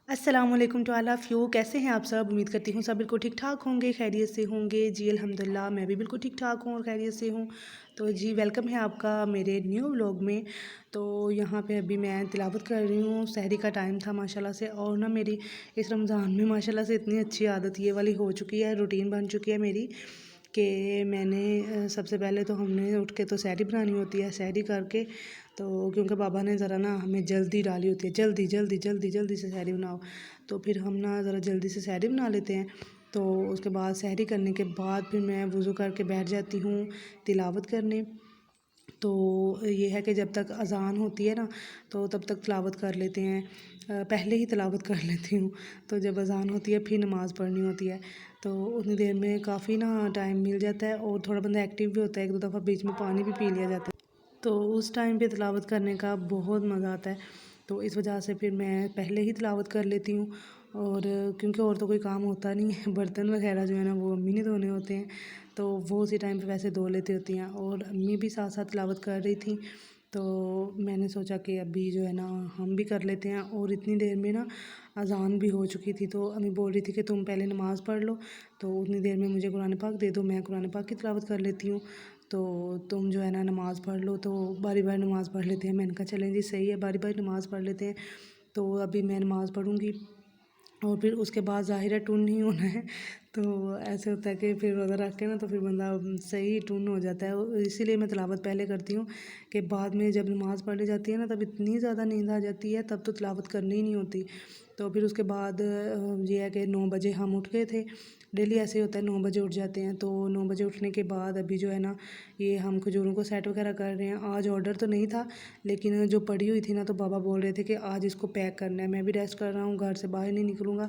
अस्सलामुअलैकुम to all of you. कैसे हैं आप सब? उम्मीद करती हूँ सब बिल्कुल ठीक-ठाक होंगे, खैरियत से होंगे। जी अल्हम्दुलिल्लाह मैं भी बिल्कुल ठीक-ठाक हूँ और खैरियत से हूँ। तो जी वेलकम है आपका मेरे न्यू व्लॉग में। तो यहाँ पे अभी मैं तिलावत कर रही हूँ, सहरी का टाइम था माशाल्लाह से। और ना मेरी इस रमज़ान में माशाल्लाह से इतनी अच्छी आदत ये वाली हो चुकी है, रूटीन बन चुकी है मेरी कि मैंने सबसे पहले तो हमने उठ के तो सहरी बनानी होती है। सहरी करके तो क्योंकि बाबा ने ज़रा ना हमें जल्दी डाली होती है, जल्दी जल्दी जल्दी जल्दी से सहरी बनाओ। तो फिर हम ना ज़रा जल्दी से सहरी बना लेते हैं। तो उसके बाद सहरी करने के बाद फिर मैं वज़ू करके बैठ जाती हूँ तिलावत करने। तो ये है कि जब तक अज़ान होती है ना तो तब तक तिलावत कर लेते हैं। पहले ही तिलावत कर लेती हूँ। तो जब अज़ान होती है फिर नमाज़ पढ़नी होती है। तो उतनी देर में काफ़ी ना टाइम मिल जाता है और थोड़ा बंदा एक्टिव भी होता है, 1-2 दफ़ा बीच में पानी भी पी लिया जाता है। तो उस टाइम पे तिलावत करने का बहुत मज़ा आता है। तो इस वजह से फिर मैं पहले ही तिलावत कर लेती हूँ। और क्योंकि और तो कोई काम होता नहीं है, बर्तन वगैरह जो है ना वो अम्मी ने धोने होते हैं। तो वो उसी टाइम पे वैसे धो लेती होती हैं और अम्मी भी साथ साथ तिलावत कर रही थी। तो मैंने सोचा कि अभी जो है ना हम भी कर लेते हैं। और इतनी देर में ना अज़ान भी हो चुकी थी। तो अम्मी बोल रही थी कि तुम पहले नमाज़ पढ़ लो, तो उतनी देर में मुझे कुरान पाक दे दो, मैं कुरान पाक की तिलावत कर लेती हूँ। तो तुम जो है ना नमाज़ पढ़ लो। तो बारी बारी नमाज़ पढ़ लेते हैं। मैंने कहा चलें जी सही है, बारी बारी नमाज़ पढ़ लेते हैं। तो अभी मैं नमाज़ पढ़ूँगी और फिर उसके बाद ज़ाहिर है टुन ही होना है। तो ऐसे होता है कि फिर रोज़ा रख के ना तो फिर बंदा सही टुन हो जाता है। इसीलिए मैं तिलावत पहले करती हूँ कि बाद में जब नमाज़ पढ़ ली जाती है ना तब इतनी ज़्यादा नींद आ जाती है, तब तो तिलावत करनी ही नहीं होती। तो फिर उसके बाद ये है कि 9 बजे हम उठ गए थे। डेली ऐसे ही होता है, 9 बजे उठ जाते हैं। तो 9 बजे उठने के बाद अभी जो है ना ये हम खजूरों को सेट वगैरह कर रहे हैं। आज ऑर्डर तो नहीं था, लेकिन जो पड़ी हुई थी ना तो बाबा बोल रहे थे कि आज इसको पैक करना है। मैं भी रेस्ट कर रहा हूँ, घर से बाहर नहीं निकलूँगा,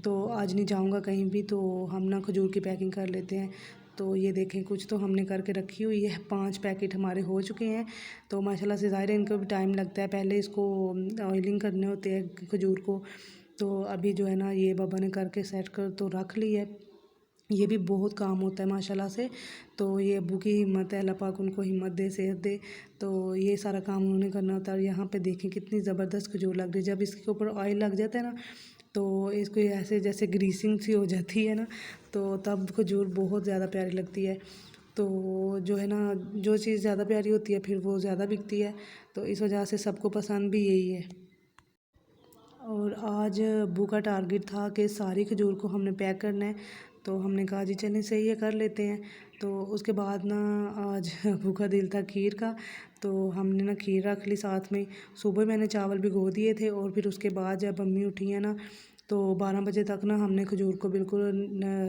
तो आज नहीं जाऊँगा कहीं भी। तो हम ना खजूर की पैकिंग कर लेते हैं। तो ये देखें कुछ तो हमने करके रखी हुई है, 5 पैकेट हमारे हो चुके हैं। तो माशाल्लाह से ज़ाहिर है इनको भी टाइम लगता है, पहले इसको ऑयलिंग करने होते हैं खजूर को। तो अभी जो है ना ये बाबा ने करके सेट कर तो रख ली है। ये भी बहुत काम होता है माशाल्लाह से। तो ये अब्बू की हिम्मत है, अल्लाह पाक उनको हिम्मत दे, सेहत दे। तो ये सारा काम उन्होंने करना होता है। और यहाँ पे देखें कितनी ज़बरदस्त खजूर लग रही है। जब इसके ऊपर ऑयल लग जाता है ना तो इसको ऐसे जैसे ग्रीसिंग सी हो जाती है ना, तो तब खजूर बहुत ज़्यादा प्यारी लगती है। तो जो है ना जो चीज़ ज़्यादा प्यारी होती है फिर वो ज़्यादा बिकती है। तो इस वजह से सबको पसंद भी यही है। और आज अब्बू का टारगेट था कि सारी खजूर को हमने पैक करना है। तो हमने कहा जी चलें सही है कर लेते हैं। तो उसके बाद ना आज अब्बू का दिल था खीर का। तो हमने ना खीर रख ली साथ में। सुबह मैंने चावल भिगो दिए थे और फिर उसके बाद जब अम्मी उठी हैं ना तो 12 बजे तक ना हमने खजूर को बिल्कुल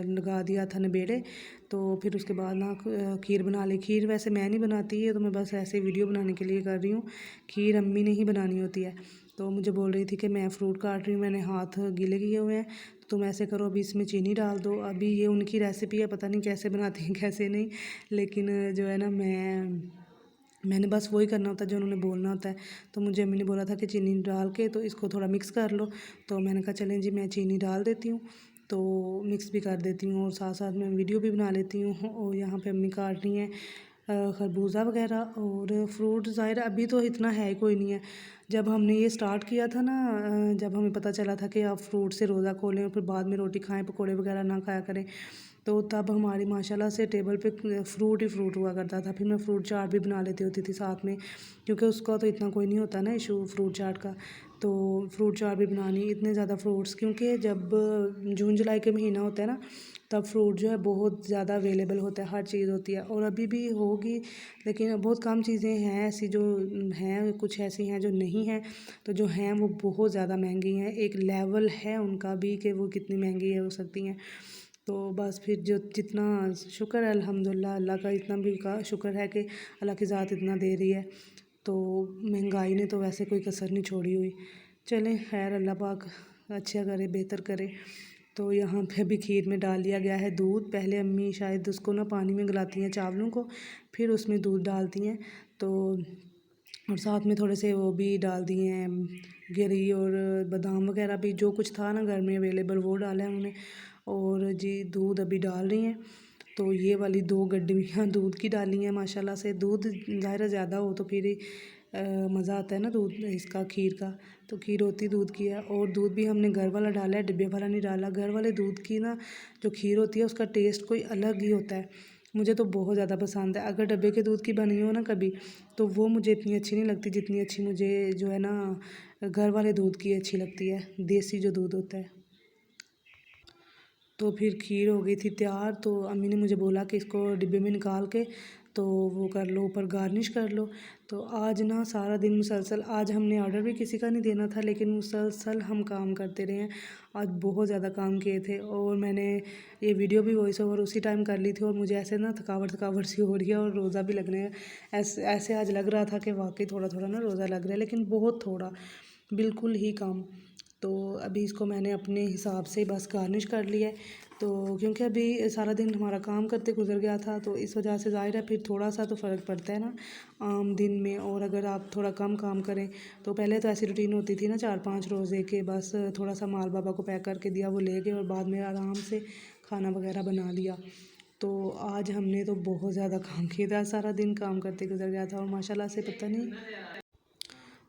लगा दिया था नबेड़े। तो फिर उसके बाद ना खीर बना ली। खीर वैसे मैं नहीं बनाती है, तो मैं बस ऐसे वीडियो बनाने के लिए कर रही हूँ। खीर अम्मी ने ही बनानी होती है। तो मुझे बोल रही थी कि मैं फ़्रूट काट रही हूँ, मैंने हाथ गीले किए हुए हैं, तो तुम ऐसे करो अभी इसमें चीनी डाल दो। अभी ये उनकी रेसिपी है, पता नहीं कैसे बनाती हैं कैसे नहीं, लेकिन जो है ना मैंने बस वही करना होता है जो उन्होंने बोलना होता है। तो मुझे अम्मी ने बोला था कि चीनी डाल के तो इसको थोड़ा मिक्स कर लो। तो मैंने कहा चलें जी मैं चीनी डाल देती हूँ, तो मिक्स भी कर देती हूँ और साथ साथ मैं वीडियो भी बना लेती हूँ। और यहाँ पे अम्मी काट रही हैं खरबूजा वगैरह और फ्रूट। ज़ाहिर है अभी तो इतना है कोई नहीं है। जब हमने ये स्टार्ट किया था ना, जब हमें पता चला था कि आप फ्रूट से रोज़ा खोलें और फिर बाद में रोटी खाएं, पकोड़े वगैरह ना खाया करें, तो तब हमारी माशाल्लाह से टेबल पे फ्रूट ही फ्रूट हुआ करता था। फिर मैं फ्रूट चाट भी बना लेती होती थी साथ में, क्योंकि उसका तो इतना कोई नहीं होता ना इशू फ्रूट चाट का। तो फ्रूट चाट भी बनानी, इतने ज़्यादा फ्रूट्स, क्योंकि जब जून जुलाई के महीना होता है ना तब फ्रूट जो है बहुत ज़्यादा अवेलेबल होता है, हर चीज़ होती है। और अभी भी होगी, लेकिन बहुत कम चीज़ें हैं ऐसी जो हैं, कुछ ऐसी हैं जो नहीं हैं। तो जो हैं वो बहुत ज़्यादा महंगी हैं। एक लेवल है उनका भी कि वो कितनी महंगी है हो सकती हैं। तो बस फिर जो जितना शुक्र है अल्हम्दुलिल्लाह, अल्लाह का इतना भी का शुक्र है कि अल्लाह की ज़ात इतना दे रही है। तो महंगाई ने तो वैसे कोई कसर नहीं छोड़ी हुई। चलें खैर, अल्लाह पाक अच्छा करे, बेहतर करे। तो यहाँ पे अभी खीर में डाल दिया गया है दूध। पहले अम्मी शायद उसको ना पानी में गलाती हैं चावलों को, फिर उसमें दूध डालती हैं। तो और साथ में थोड़े से वो भी डाल दिए हैं गिरी और बादाम वगैरह भी, जो कुछ था ना घर में अवेलेबल वो डाला है उन्होंने। और जी दूध अभी डाल रही हैं। तो ये वाली 2 गड्डियाँ दूध की डाली हैं माशाल्लाह से। दूध ज़ाहिर है ज़्यादा हो तो फिर मज़ा आता है ना दूध इसका, खीर का। तो खीर होती दूध की है, और दूध भी हमने घर वाला डाला है, डिब्बे वाला नहीं डाला। घर वाले दूध की ना जो खीर होती है उसका टेस्ट कोई अलग ही होता है। मुझे तो बहुत ज़्यादा पसंद है। अगर डब्बे के दूध की बनी हो ना कभी, तो वो मुझे इतनी अच्छी नहीं लगती जितनी अच्छी मुझे जो है ना घर वाले दूध की अच्छी लगती है, देसी जो दूध होता है। तो फिर खीर हो गई थी तैयार, तो अम्मी ने मुझे बोला कि इसको डिब्बे में निकाल के तो वो कर लो, ऊपर गार्निश कर लो। तो आज ना सारा दिन मुसलसल, आज हमने ऑर्डर भी किसी का नहीं देना था, लेकिन मुसलसल हम काम करते रहे हैं। आज बहुत ज़्यादा काम किए थे, और मैंने ये वीडियो भी वॉइस ओवर उसी टाइम कर ली थी, और मुझे ऐसे ना थकावट थकावट सी हो रही है, और रोज़ा भी लगने है। ऐसे आज लग रहा था कि वाकई थोड़ा थोड़ा ना रोज़ा लग रहा है, लेकिन बहुत थोड़ा, बिल्कुल ही कम। तो अभी इसको मैंने अपने हिसाब से बस गार्निश कर लिया है। तो क्योंकि अभी सारा दिन हमारा काम करते गुजर गया था, तो इस वजह से ज़ाहिर है फिर थोड़ा सा तो फ़र्क पड़ता है ना आम दिन में। और अगर आप थोड़ा कम काम करें, तो पहले तो ऐसी रूटीन होती थी ना 4-5 रोज़े के, बस थोड़ा सा माल बाबा को पैक करके दिया, वो ले गए, और बाद में आराम से खाना वगैरह बना लिया। तो आज हमने तो बहुत ज़्यादा काम किया था, सारा दिन काम करते गुजर गया था। और माशाल्लाह से पता नहीं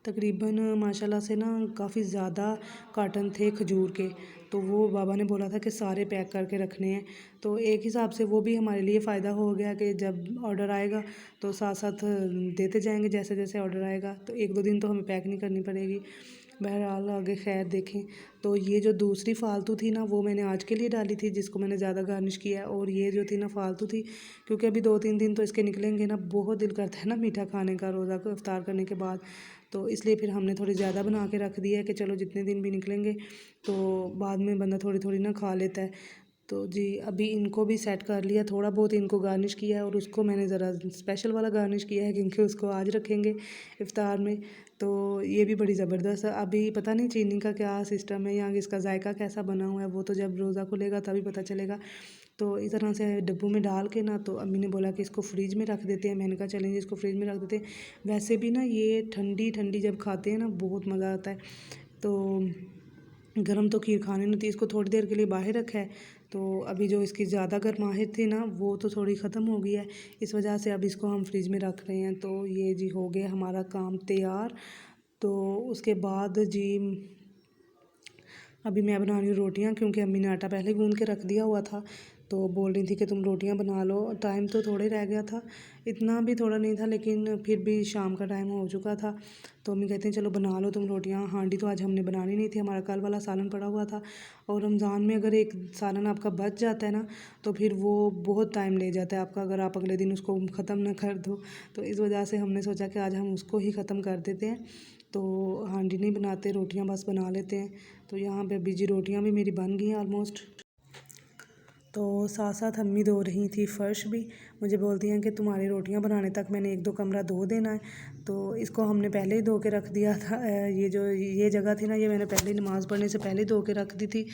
तकरीबन माशाल्लाह से ना काफ़ी ज़्यादा कार्टन थे खजूर के, तो वो बाबा ने बोला था कि सारे पैक करके रखने हैं। तो एक हिसाब से वो भी हमारे लिए फ़ायदा हो गया कि जब ऑर्डर आएगा तो साथ साथ देते जाएंगे, जैसे जैसे ऑर्डर आएगा, तो 1-2 दिन तो हमें पैक नहीं करनी पड़ेगी। बहरहाल आगे खैर देखें। तो ये जो दूसरी फ़ालतू थी ना, वो मैंने आज के लिए डाली थी, जिसको मैंने ज़्यादा गार्निश किया है। और ये जो थी ना फ़ालतू थी, क्योंकि अभी 2-3 दिन तो इसके निकलेंगे ना, बहुत दिल करता है ना मीठा खाने का रोज़ा को इफ्तार करने के बाद। तो इसलिए फिर हमने थोड़ी ज़्यादा बना के रख दी है कि चलो जितने दिन भी निकलेंगे तो बाद में बंदा थोड़ी थोड़ी ना खा लेता है। तो जी अभी इनको भी सेट कर लिया, थोड़ा बहुत इनको गार्निश किया है, और उसको मैंने ज़रा स्पेशल वाला गार्निश किया है क्योंकि उसको आज रखेंगे इफ़्तार में। तो ये भी बड़ी ज़बरदस्त है। अभी पता नहीं चीनी का क्या सिस्टम है या इसका जायका कैसा बना हुआ है, वो तो जब रोज़ा खुलेगा तभी पता चलेगा। तो इस तरह से डिब्बों में डाल के ना, तो अम्मी ने बोला कि इसको फ्रिज में रख देते हैं। मैंने कहा चलेंगे इसको फ्रिज में रख देते हैं। वैसे भी ना ये ठंडी ठंडी जब खाते हैं ना बहुत मज़ा आता है। तो गरम तो खीर खाने नहीं थी, इसको थोड़ी देर के लिए बाहर रखा है। तो अभी जो इसकी ज़्यादा गर्माहट थी ना, वो तो थोड़ी ख़त्म हो गई है, इस वजह से अब इसको हम फ्रिज में रख रहे हैं। तो ये जी हो गया हमारा काम तैयार। तो उसके बाद जी अभी मैं बना रही हूँ रोटियाँ, क्योंकि अम्मी ने आटा पहले गूँध के रख दिया हुआ था। तो बोल रही थी कि तुम रोटियाँ बना लो, टाइम तो थोड़े रह गया था, इतना भी थोड़ा नहीं था, लेकिन फिर भी शाम का टाइम हो चुका था। तो अम्मी कहती हैं चलो बना लो तुम रोटियाँ। हांडी तो आज हमने बनानी नहीं थी, हमारा कल वाला सालन पड़ा हुआ था। और रमज़ान में अगर एक सालन आपका बच जाता है ना, तो फिर वो बहुत टाइम ले जाता है आपका, अगर आप अगले दिन उसको ख़त्म ना कर दो। तो इस वजह से हमने सोचा कि आज हम उसको ही ख़त्म कर देते हैं। तो हांडी नहीं बनाते, रोटियाँ बस बना लेते हैं। तो यहाँ पे अभी जी रोटियाँ भी मेरी बन गई हैं ऑलमोस्ट। तो साथ साथ अम्मी धो रही थी फ़र्श भी। मुझे बोलती हैं कि तुम्हारी रोटियां बनाने तक मैंने 1-2 कमरा धो देना है। तो इसको हमने पहले ही धो के रख दिया था। ये जगह थी ना, ये मैंने पहले ही नमाज़ पढ़ने से पहले ही धो के रख दी थी।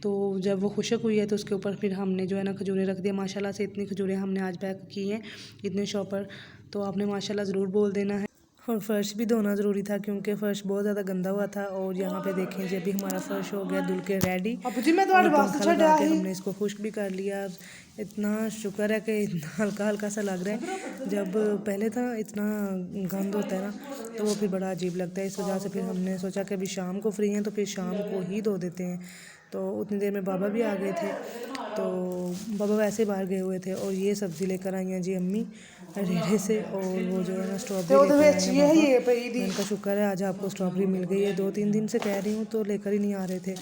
तो जब वो खुशक हुई है तो उसके ऊपर फिर हमने जो है ना खजूरें रख दिया। माशाल्लाह से इतनी खजूरें हमने आज पैक की हैं, इतने शॉपर। तो आपने माशाल्लाह ज़रूर बोल देना है। और फ़र्श भी धोना ज़रूरी था क्योंकि फ़र्श बहुत ज़्यादा गंदा हुआ था। और यहाँ पे देखें जी अभी हमारा फ़र्श हो गया धुल के रेडी, और पंखा लगा के हमने इसको खुश्क भी कर लिया। इतना शुक्र है कि इतना हल्का हल्का सा लग रहा है। जब पहले था इतना गंद होता है ना, तो वो फिर बड़ा अजीब लगता है। इस वजह से फिर हमने सोचा कि अभी शाम को फ्री हैं तो फिर शाम को ही धो देते हैं। तो उतनी देर में बाबा भी आ गए थे। तो बाबा वैसे बाहर गए हुए थे, और ये सब्ज़ी लेकर आई हैं जी अम्मी रेड़े से। और वो जो है ना स्ट्रॉबेरी लेकर आए हैं बाबा। उनका शुक्र है आज आपको स्ट्रॉबेरी मिल गई है, 2-3 दिन से कह रही हूँ तो लेकर ही नहीं आ रहे थे।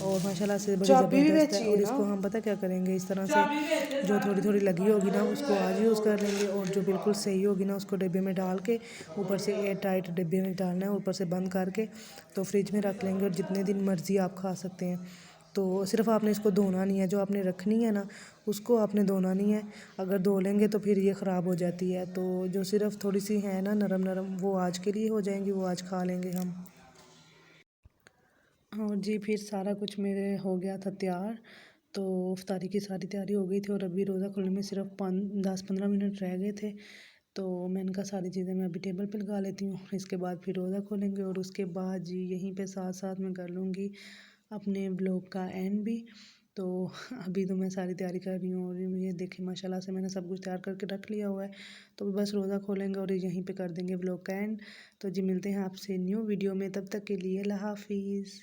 और माशाल्लाह से बड़ी ज़बरदस्त है। और इसको हम पता क्या करेंगे, इस तरह से जो थोड़ी थोड़ी लगी होगी ना उसको आज यूज़ कर लेंगे, और जो बिल्कुल सही होगी ना उसको डिब्बे में डाल के, ऊपर से एयर टाइट डिब्बे में डालना है, ऊपर से बंद करके तो फ्रिज में रख लेंगे, और जितने दिन मर्ज़ी आप खा सकते हैं। तो सिर्फ़ आपने इसको धोना नहीं है, जो आपने रखनी है ना उसको आपने धोना नहीं है। अगर धो लेंगे तो फिर ये ख़राब हो जाती है। तो जो सिर्फ़ थोड़ी सी है ना नरम नरम, वो आज के लिए हो जाएंगी, वो आज खा लेंगे हम। और जी फिर सारा कुछ मेरे हो गया था तैयार। तो इफ्तारी की सारी तैयारी हो गई थी, और अभी रोज़ा खुलने में सिर्फ 10-15 मिनट रह गए थे। तो मैंने कहा सारी चीज़ें मैं अभी टेबल पे लगा लेती हूँ, इसके बाद फिर रोज़ा खोलेंगे। और उसके बाद जी यहीं पे साथ साथ मैं कर लूँगी अपने ब्लॉग का एंड भी। तो अभी तो मैं सारी तैयारी कर रही हूँ और ये देखिए माशाल्लाह से मैंने सब कुछ तैयार करके रख लिया हुआ है। तो बस रोज़ा खोलेंगे और यहीं पे कर देंगे व्लॉग का एंड। तो जी मिलते हैं आपसे न्यू वीडियो में, तब तक के लिए अल्लाह हाफ़िज़।